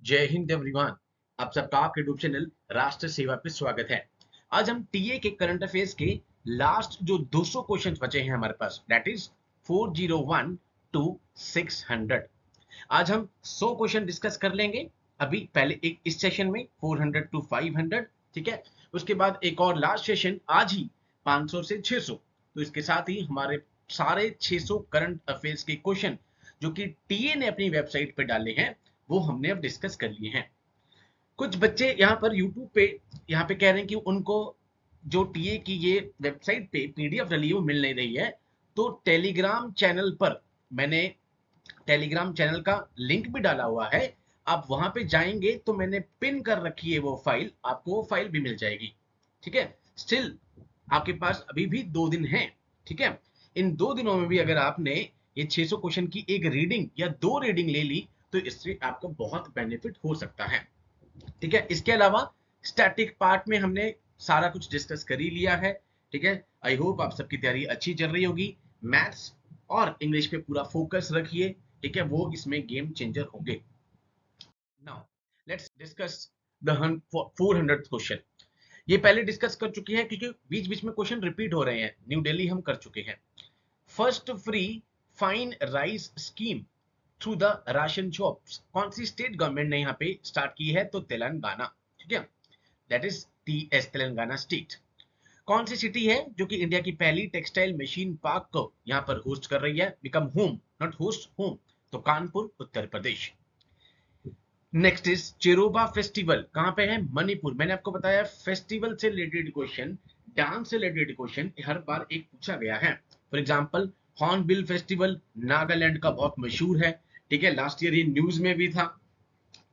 जय हिंद एवरीवन। आप सबका आपके यूट्यूब चैनल राष्ट्र सेवा पे स्वागत है। आज हम टीए के करंट अफेयर्स के लास्ट जो 200 क्वेश्चंस बचे हैं हमारे पास, दैट इज 401 टू 600। आज हम 100 क्वेश्चन डिस्कस कर लेंगे। अभी पहले एक इस सेशन में 400 टू 500, ठीक है। उसके बाद एक और लास्ट सेशन आज ही 500 से 600। तो इसके साथ ही हमारे सारे 600 करंट अफेयर्स के क्वेश्चन जो कि टीए ने अपनी वेबसाइट पे डाले हैं वो हमने अब डिस्कस कर लिए हैं। कुछ बच्चे यहाँ पर यूट्यूब पे यहाँ पे कह रहे हैं कि उनको जो टीए की ये वेबसाइट पे पीडीएफ डली है वो मिल नहीं रही है। तो टेलीग्राम चैनल पर मैंने टेलीग्राम चैनल का लिंक भी डाला हुआ है। आप वहां पे जाएंगे तो मैंने पिन कर रखी है वो फाइल, आपको वो फाइल भी मिल जाएगी, ठीक है। स्टिल आपके पास अभी भी 2 दिन हैं, ठीक है। इन 2 दिनों में भी अगर आपने ये 600 क्वेश्चन की एक रीडिंग या 2 रीडिंग ले ली तो इससे आपको बहुत बेनिफिट हो सकता है, ठीक है। इसके अलावा स्टैटिक पार्ट में हमने सारा कुछ डिस्कस कर ही लिया है, ठीक है। आई होप आप सबकी तैयारी अच्छी चल रही होगी। मैथ्स और इंग्लिश पे पूरा फोकस रखिए, ठीक है, वो इसमें गेम चेंजर होंगे। Now let's discuss the 400th question. ये पहले डिस्कस कर चुके हैं क्योंकि बीच बीच में क्वेश्चन रिपीट हो रहे हैं। न्यू दिल्ली हम कर चुके हैं। First free fine rice scheme through the ration shops कौन सी स्टेट गवर्नमेंट ने यहाँ पे स्टार्ट की है? तो तेलंगाना, ठीक है। That is TS, Telangana state. कौन सी सिटी है जो कि इंडिया की पहली टेक्सटाइल मशीन पार्क को यहाँ पर होस्ट कर रही है? Become home, not host, home. तो Kanpur, Uttar Pradesh. Next is चिरोबा festival कहां पे है? मणिपुर। मैंने आपको बताया फेस्टिवल से रिलेटेड क्वेश्चन, डांस से रिलेटेड क्वेश्चन हर बार एक पूछा गया है। For example hornbill festival Nagaland का बहुत मशहूर है, ठीक है। लास्ट ईयर ये न्यूज में भी था,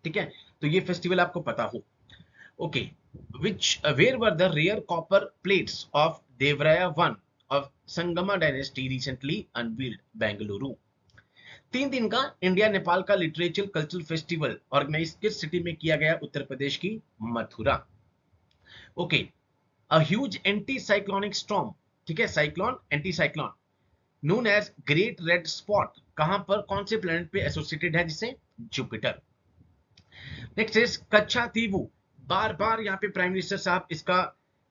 ठीक है। तो ये फेस्टिवल आपको पता हो। Okay, which where were the rare copper plates of Devraya I of Sangama dynasty recently unveiled? Bengaluru. 3 दिन का इंडिया नेपाल का लिटरेचर कल्चरल फेस्टिवल ऑर्गेनाइज किस सिटी में किया गया? उत्तर प्रदेश की Mathura. Okay, a huge anti cyclonic storm, ठीक है, cyclone anti cyclone known as Great Red Spot कहां पर, कौन से प्लेनेट पे एसोसिएटेड है? जिसे जुपिटर। नेक्स्ट इज कच्चा तीबू। बार बार यहाँ पे प्राइम मिनिस्टर साहब इसका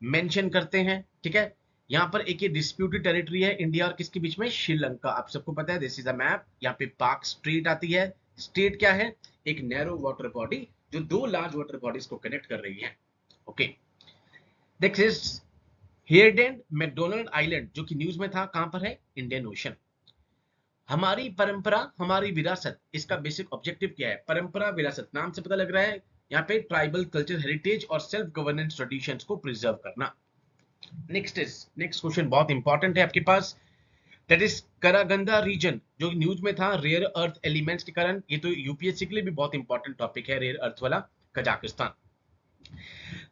मेंशन करते हैं, ठीक है। यहाँ पर एक ये डिस्प्यूटेड टेरिटरी है इंडिया और किसके बीच में? श्रीलंका। आप सबको पता है, दिस इज अ मैप। यहाँ पे पाक स्ट्रेट आती है। स्टेट क्या है? एक नैरो वाटर बॉडी जो 2 लार्ज वाटर बॉडीज को कनेक्ट कर रही है। Okay, next is heard and McDonald island जो कि न्यूज में था, कहां पर है? Indian Ocean. हमारी परंपरा हमारी विरासत, इसका बेसिक ऑब्जेक्टिव क्या है? परंपरा विरासत, नाम से पता लग रहा है यहाँ पे ट्राइबल कल्चर हेरिटेज और सेल्फ गवर्नेंस ट्रेडिशंस को प्रिजर्व करना। नेक्स्ट क्वेश्चन बहुत इंपॉर्टेंट है आपके पास, दैट इज करागंदा रीजन जो न्यूज में था रेयर अर्थ एलिमेंट्स के कारण। ये तो यूपीएससी के लिए भी बहुत इंपॉर्टेंट टॉपिक है, रेयर अर्थ वाला। Kazakhstan.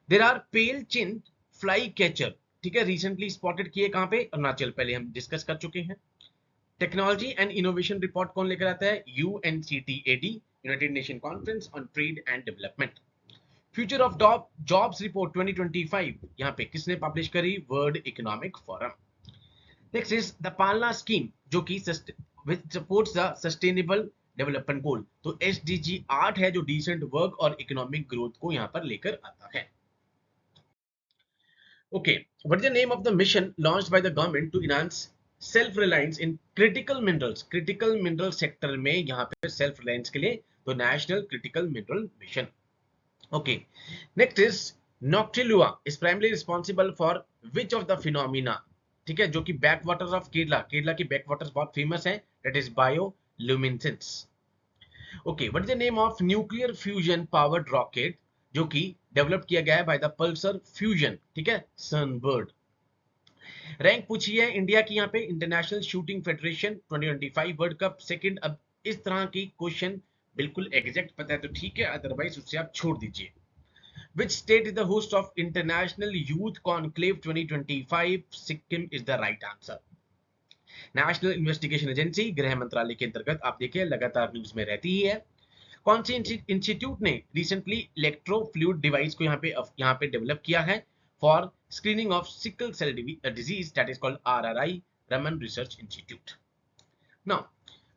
There are pale chin flycatcher, ठीक है, रिसेंटली स्पॉटेड किए कहां पे? अरुणाचल। पहले हम डिस्कस कर चुके हैं। टेक्नोलॉजी एंड इनोवेशन रिपोर्ट कौन लेकर आता है? UNCTAD, united nation conference on trade and development. Future of jobs report 2025 यहाँ पे किसने पब्लिश करी? World economic forum. Next is the Palna scheme जो कि supports the sustainable development goal. तो एसडीजी 8 है जो डिसेंट वर्क और इकोनॉमिक ग्रोथ को यहाँ पर लेकर आता है। Okay, what is the name of the mission launched by the government to enhance self-reliance in critical minerals? Critical mineral sector में यहाँ पे self reliance के लिए तो National Critical Mineral Mission. Okay, next is Noctilua is primarily responsible for which of the phenomena? ठीक है, जो कि बैकवाटर्स ऑफ केरला, केरला की बैकवाटर्स बहुत फेमस है, that is bioluminescence. Okay, what is the name of nuclear fusion powered rocket जो कि develop किया गया है बाय द पल्सर फ्यूजन, ठीक है, सनबर्ड। रैंक पूछी है इंडिया की यहाँ पे international shooting federation 2025 world cup second. अब इस तरह की क्वेश्चन बिल्कुल एग्जैक्ट पता है तो ठीक है, अदरवाइज उससे आप छोड़ दीजिए। Which state is the host of International Youth Conclave 2025? Sikkim is the right answer. National investigation agency गृह मंत्रालय के अंतर्गत आप देखिए लगातार न्यूज में रहती ही है। कौन सी इंस्टीट्यूट ने रिसेंटली इलेक्ट्रोफ्लूइड डिवाइस को यहाँ पे डेवलप किया है for screening of sickle cell disease, that is called RRI, Raman Research Institute. Now,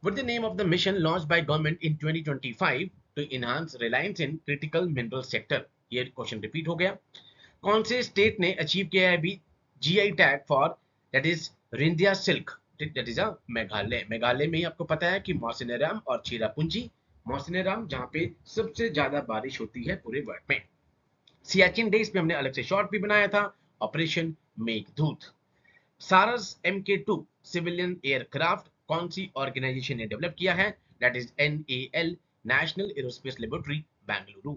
what is the name of the mission launched by government in 2025 to enhance reliance in critical mineral sector. ये question repeat हो गया। कौन से state ने achieve किया है अभी GI tag for that is Ryndia silk, that is a Meghalaya. Meghalaya में ही आपको पता है कि मौसिनराम और चेरापूंजी, मौसिनराम जहां पे सबसे ज्यादा बारिश होती है पूरे वर्ल्ड में। सियाचिन डे, इस पे हमने अलग से शॉर्ट भी बनाया था, ऑपरेशन मेघदूत। सारस MK2 सिविलियन एयरक्राफ्ट कौन सी ऑर्गेनाइजेशन ने डेवलप किया है, that is NAL, national aerospace laboratory Bengaluru.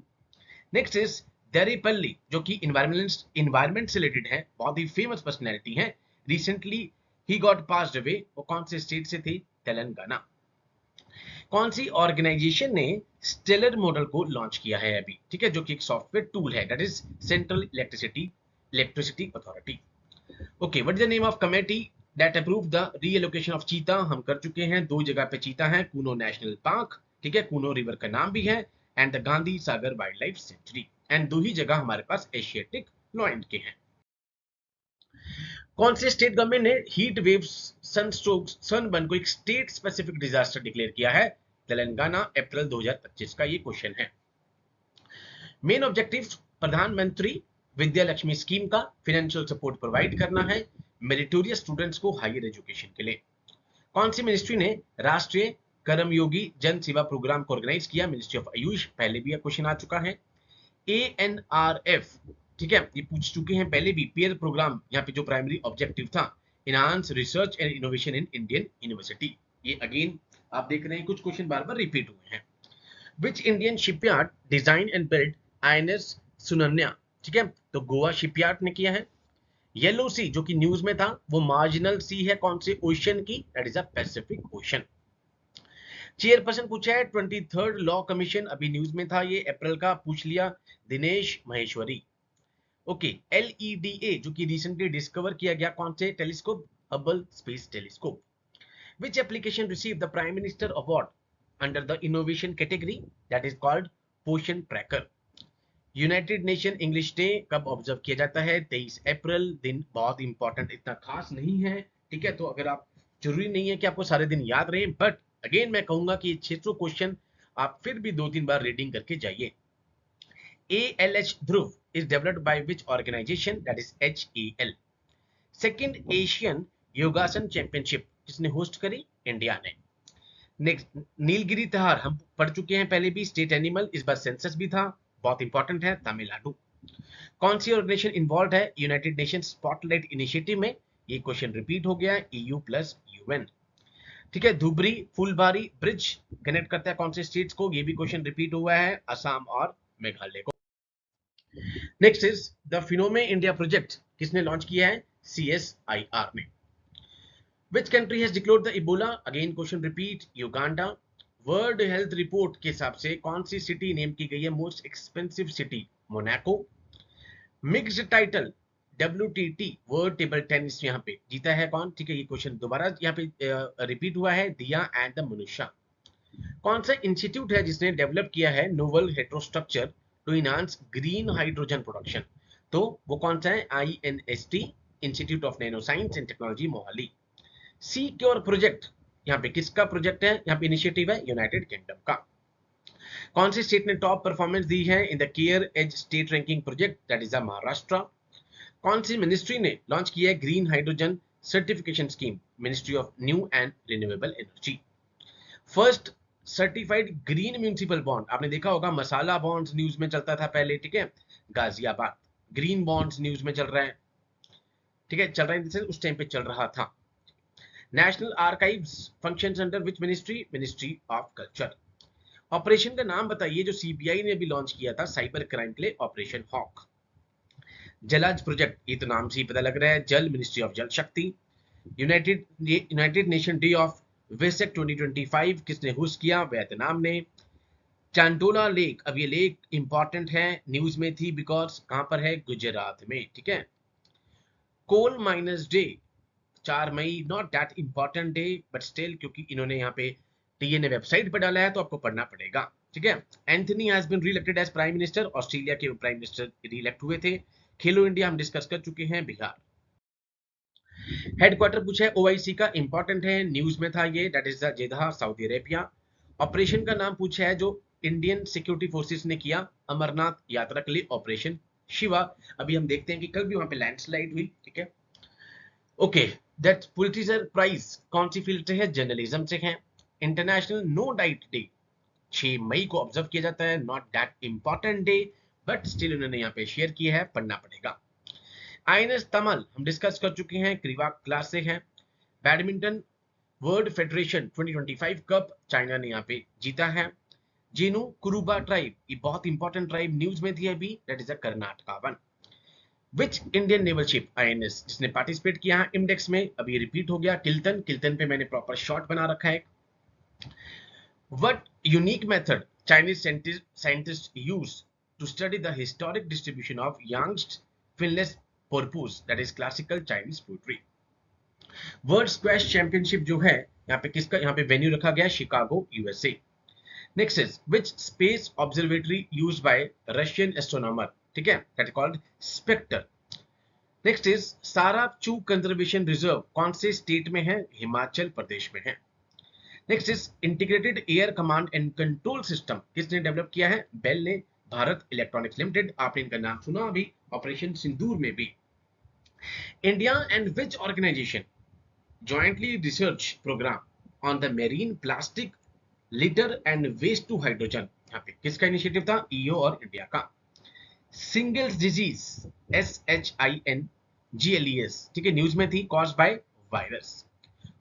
Next is Daripalli, जो कि इन्वायरमेंट से रिलेटेड है, बहुत ही फेमस पर्सनैलिटी है, रिसेंटली ही गॉट पास्ड अवे। वो कौन से स्टेट से थी, तेलंगाना। कौन सी ऑर्गेनाइजेशन ने स्टेलर मॉडल को लॉन्च किया है अभी, ठीक है, जो कि एक सॉफ्टवेयर टूल है, that is central electricity authority. Okay, what is the name of committee that approve the reallocation of चीता। हम कर चुके हैं, दो जगह पे चीता है, कूनो नेशनल पार्क, ठीक है, कूनो रिवर का नाम भी है, and the Gandhi Sagar wild life sanctuary, and दो ही जगह हमारे पास एशियाटिक लॉयन के हैं। कौन से स्टेट गवर्नमेंट ने हीट वेव सनस्ट्रोक सनबर्न को एक स्टेट स्पेसिफिक डिजास्टर डिक्लेयर किया है, तेलंगाना, अप्रैल 2025 का ये क्वेश्चन है। मेन ऑब्जेक्टिव प्रधानमंत्री विद्या लक्ष्मी स्कीम का फाइनेंशियल सपोर्ट प्रोवाइड करना है मेरिटोरियस स्टूडेंट्स को हायर एजुकेशन के लिए। कौन सी मिनिस्ट्री ने राष्ट्रीय कर्मयोगी जन सेवा प्रोग्राम को ऑर्गेनाइज किया, मिनिस्ट्री ऑफ आयुष। पहले भी यह क्वेश्चन आ चुका है। ANRF, ठीक है, ये पूछ चुके हैं पहले भी, पेयर प्रोग्राम, यहाँ पे जो प्राइमरी ऑब्जेक्टिव था, enhance research and innovation in Indian university. ये अगेन आप देख रहे हैं कुछ क्वेश्चन बार बार रिपीट हुए हैं। Which Indian shipyard design and build INS सुनन्या, ठीक है, तो गोवा शिपयार्ड ने किया है। येलो सी, जो कि न्यूज में था, वो मार्जिनल सी है कौन से ओशन की, that is a Pacific ocean. Chairperson पूछा है 23rd लॉ कमीशन, अभी न्यूज में था, ये अप्रैल का, पूछ लिया, दिनेश महेश्वरी। ओके, LEDA, जो कि रिसेंटली डिस्कवर किया गया कौन से telescope, Hubble space telescope. Which application receive the prime minister award under the innovation category, that is called Poshan tracker. United nation English day कब ऑब्जर्व किया जाता है, 23 अप्रैल। दिन बहुत इंपॉर्टेंट, इतना खास नहीं है, ठीक है, तो अगर आप, जरूरी नहीं है कि आपको सारे दिन याद रहे, बट अगेन मैं कहूंगा कि 600 क्वेश्चन आप फिर भी 2-3 बार रीडिंग करके जाइए। ALH Dhruv is developed by which organization, that is HAL। Second Asian योगासन चैंपियनशिप किसने होस्ट करी, इंडिया ने। नेक्स्ट, नीलगिरी तहार हम पढ़ चुके हैं पहले भी, स्टेट एनिमल, इस बार सेंसस भी था, बहुत इंपॉर्टेंट है, तमिलनाडु। कौन सी ऑर्गेनाइजेशन इन्वॉल्व है यूनाइटेड नेशन स्पॉटलाइट इनिशिएटिव में, ये क्वेश्चन रिपीट हो गया, EU + UN, ठीक है। धुबरी फुलबारी ब्रिज कनेक्ट करता है कौन से स्टेट्स को, ये भी क्वेश्चन रिपीट हुआ है, असम और मेघालय को। Next is the phenome India project किसने लॉन्च किया है, CSIR ने। Which country has declared the Ebola, again question repeat, Uganda. World health report के हिसाब से कौन सी सिटी नेम की गई है most expensive city, Monaco. Mixed title WTT world table tennis यहाँ पे जीता है कौन, ठीक है, ये क्वेश्चन दोबारा यहाँ पे रिपीट हुआ है, दिया एंड द मनुष्या। कौन सा इंस्टीट्यूट है जिसने डेवलप किया है novel heterostructure to enhance green hydrogen production, तो वो कौन सा है, INST, institute of nano science and technology Mohali. Secure project, यहाँ पे किसका प्रोजेक्ट है, यहाँ पे इनिशिएटिव है यूनाइटेड किंगडम का। कौन सी स्टेट ने टॉप परफॉर्मेंस दी है in the CareEdge state ranking project, that is Maharashtra. कौन सी मिनिस्ट्री ने लॉन्च किया है green hydrogen certification scheme, ministry of new and renewable energy. First certified green municipal bond, आपने देखा होगा मसाला बॉन्ड्स न्यूज में चलता था पहले, ठीक है, गाजियाबाद। ग्रीन बॉन्ड्स न्यूज में चल रहा है, ठीक है, चल रहा है, उस टाइम पे चल रहा था। National archives functions under which ministry, ministry of culture. Operation का नाम बताइए जो CBI ने भी लॉन्च किया था साइबर क्राइम के लिए, ऑपरेशन हॉक। जलज प्रोजेक्ट, ये तो नाम से ही पता लग रहा है, जल, मिनिस्ट्री ऑफ जल शक्ति। यूनाइटेड नेशन डे ऑफ वेसेक 2025 किसने होस्ट किया, वियतनाम ने। चांडोला लेक, अब ये लेक इंपॉर्टेंट है, न्यूज में थी, बिकॉज कहां पर है, गुजरात में, ठीक है। कोल माइनर्स डे 4 मई, not that important day but still, क्योंकि इन्होंने यहाँ पे टीए ने वेबसाइट पर डाला है तो आपको पढ़ना पड़ेगा, ठीक है। Anthony has been reelected as prime minister, Australia के प्राइम मिनिस्टर रीइलेक्ट हुए थे। खेलो इंडिया हम डिस्कस कर चुके हैं, बिहार। हेडक्वार्टर पूछा है OIC का, इंपॉर्टेंट है, न्यूज में था ये, दैट इज द जेदा, सऊदी अरेबिया। ऑपरेशन का नाम पूछा है जो इंडियन सिक्योरिटी फोर्सेस ने किया अमरनाथ यात्रा के लिए ऑपरेशन शिवा? अभी हम देखते हैं कि कल भी वहां पे लैंडस्लाइड हुई, ठीक है। ओके, दैट पुलिट्जर प्राइज कौन सी फील्ड से है? जर्नलिज्म से है। इंटरनेशनल नो डाइट डे 6 मई को ऑब्जर्व किया जाता है, not that important day, but still उन्होंने यहाँ पे शेयर किया है, पढ़ना पड़ेगा। आईएनएस तमल हम डिस्कस कर चुके हैं, क्रीवा क्लास से है। Badminton world federation 2025 cup China ने यहाँ पे जीता है। जेनु कुरुबा ट्राइब, ये बहुत इंपॉर्टेंट ट्राइब न्यूज में थी अभी, that is a Karnataka one. Which Indian naval ship INS जिसने पार्टिसिपेट किया है इंडेक्स में, अभी रिपीट हो गया, किल्टन। किल्टन पे मैंने प्रॉपर शॉट बना रखा है। What unique method Chinese scientists use to study the historic distribution of Yangtze finless porpoise, that is classical Chinese poetry? World squash championship जो है यहाँ पे किसका, यहाँ पे वेन्यू रखा गया Chicago USA. Next is which space observatory used by Russian astronomer, ठीक है, that is called Spektr. Next is Sarchu conservation reserve कौन से स्टेट में है? हिमाचल प्रदेश में है। Next is integrated air command and control system किसने डेवलप किया है? बेल ने, भारत इलेक्ट्रॉनिक्स लिमिटेड, आपने इनका नाम सुना अभी ऑपरेशन सिंदूर में भी। India and which organisation jointly research programme on the marine plastic litter and waste to hydrogen, यहाँ पे किसका इनिशिएटिव था? ईओ और इंडिया का। सिंगल्स डिजीज SHINGLES, ठीक है, न्यूज में थी, caused by virus.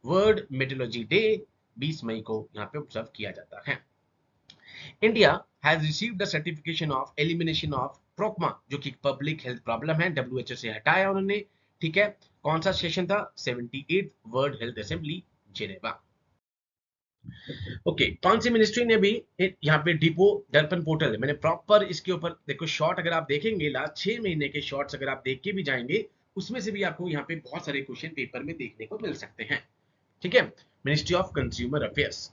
World metrology day 20 मई को यहाँ पे ऑब्जर्व किया जाता है। India has received the certification of elimination of trachoma, जो कि पब्लिक हेल्थ प्रॉब्लम है, WHO से हटाया उन्होंने, ठीक है। कौन सा सेशन था? 78th world health assembly Geneva. Okay, कौन सी मिनिस्ट्री ने भी यहाँ पे डिपो दर्पण पोर्टल, मैंने प्रॉपर इसके ऊपर देखो शॉर्ट, अगर आप देखेंगे लास्ट 6 महीने के शॉर्ट्स अगर आप देख के भी जाएंगे, उसमें से भी आपको यहाँ पे बहुत सारे क्वेश्चन पेपर में देखने को मिल सकते हैं, ठीक है। Ministry of consumer affairs.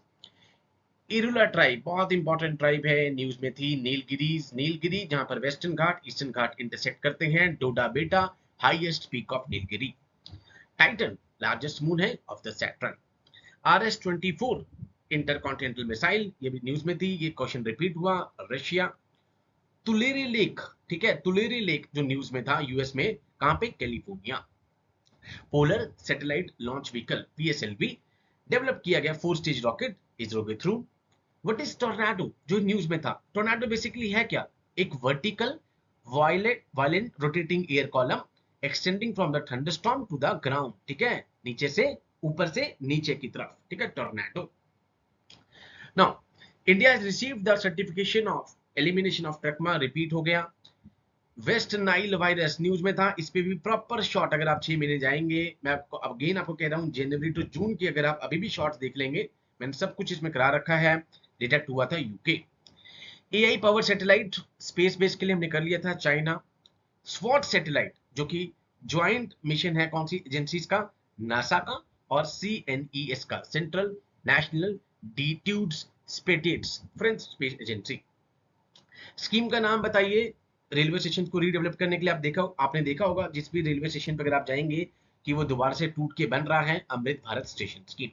Irula tribe बहुत इंपॉर्टेंट ट्राइब है, न्यूज में थी। नीलगिरी जहां पर western Ghat eastern Ghat intersect करते हैं, Doddabetta highest peak of Nilgiri. Titan largest moon है of the Saturn. RS-24 intercontinental missile, ये भी न्यूज में थी, ये क्वेश्चन रिपीट हुआ, रशिया। तुलेरी लेक, ठीक है, तुलेरी लेक जो न्यूज में था यूएस में, कहां पे? California. Polar satellite launch vehicle PSLV develop किया गया 4 स्टेज रॉकेट इसरो के थ्रू। व्हाट इज टोर्नाडो, जो न्यूज में था? टोर्नाडो बेसिकली है क्या? एक vertical violent rotating air column extending from the thunderstorm to the ground, ठीक है, नीचे से ऊपर से नीचे की तरफ, ठीक है, tornado. Now India has received the certification of elimination of trachoma, repeat हो गया। वेस्ट नाइल वायरस न्यूज में था, इस पे भी प्रॉपर शॉट, अगर आप 6 महीने जाएंगे, मैं आपको अगेन आपको कह रहा हूं, जनवरी टू जून की अगर आप अभी भी शॉट्स देख लेंगे, मैंने सब कुछ इसमें करा रखा है। डिटेक्ट हुआ था UK. AI power satellite space base के लिए हमने कर लिया था चाइना। स्वॉट सैटेलाइट जो कि ज्वाइंट मिशन है कौन सी एजेंसीज का? नासा का और CNES का, सेंट्रल नेशनल डिट्यूड्स स्पेटेट्स फ्रेंच स्पेस एजेंसी। स्कीम का नाम बताइए। रेलवे स्टेशन को रीडेवलप करने के लिए आपने देखा होगा जिस भी रेलवे स्टेशन पर अगर आप जाएंगे कि वो दोबारा से टूट के बन रहा है, अमृत भारत स्टेशन स्कीम।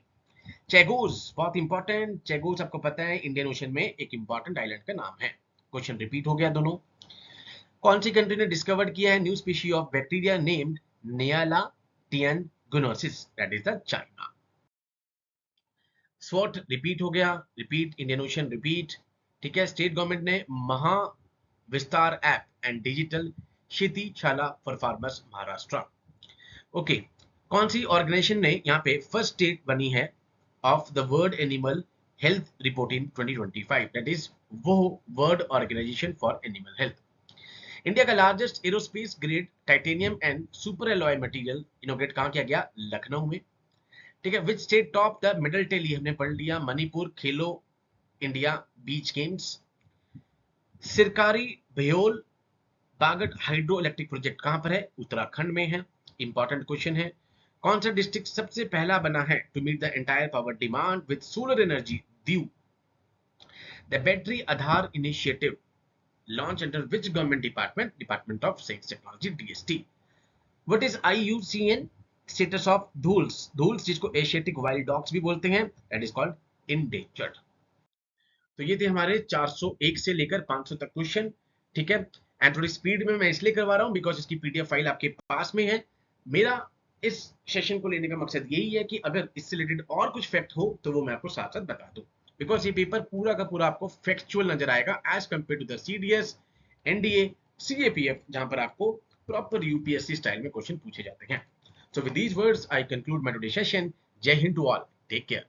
चेगोस बहुत इंपॉर्टेंट, चेगोस आपको पता है इंडियन ओशन में एक इंपॉर्टेंट आइलैंड का नाम है। क्वेश्चन रिपीट हो गया दोनों। कौन सी कंट्री ने डिस्कवर्ड किया है new species of bacteria named Niallia tiangongensis, that is the China. स्वॉट रिपीट हो गया, रिपीट इंडियन ओशन रिपीट, ठीक है। स्टेट गवर्नमेंट ने Maha Vistaar app and digital क्षितिशाला फॉर फार्मर्स महाराष्ट्र। ओके, कौन सी ऑर्गेनाइजेशन ने यहाँ पे फर्स्ट स्टेट बनी है of the world animal health report in 2025, that is वो world organisation for animal health. India का largest aerospace grade titanium and super alloy material inaugurate कहां किया गया? लखनऊ में, ठीक है। Which state top the medal tally, हमने पढ़ लिया, Manipur Khelo India beach games. Sirkari Bhyol Bagat hydro electric project कहां पर है? उत्तराखंड में है। इंपॉर्टेंट क्वेश्चन है। कौन सा डिस्ट्रिक्ट सबसे पहला बना है to meet the entire power demand with solar energy? Diu. The battery Aadhaar initiative launch under which government department? Department of science technology DST। What is IUCN status of dholes, dholes जिसको Asiatic wild dogs भी बोलते हैं, that is called endangered. तो ये थे हमारे 401 से लेकर 500 तक क्वेश्चन, ठीक है। एंड थोड़ी स्पीड में मैं इसलिए करवा रहा हूँ बिकॉज इसकी पीडीएफ फाइल आपके पास में है। मेरा इस सेशन को लेने का मकसद यही है कि अगर इससे रिलेटेड और कुछ फैक्ट हो तो वो मैं आपको साथ साथ बता दूं, बिकॉज ये पेपर पूरा का पूरा आपको फैक्चुअल नजर आएगा as compare to the CDS, NDA, CAPF, जहां पर आपको प्रॉपर यूपीएससी स्टाइल में क्वेश्चन पूछे जाते हैं। So with these words I conclude my today session. Jai Hind to all, take care.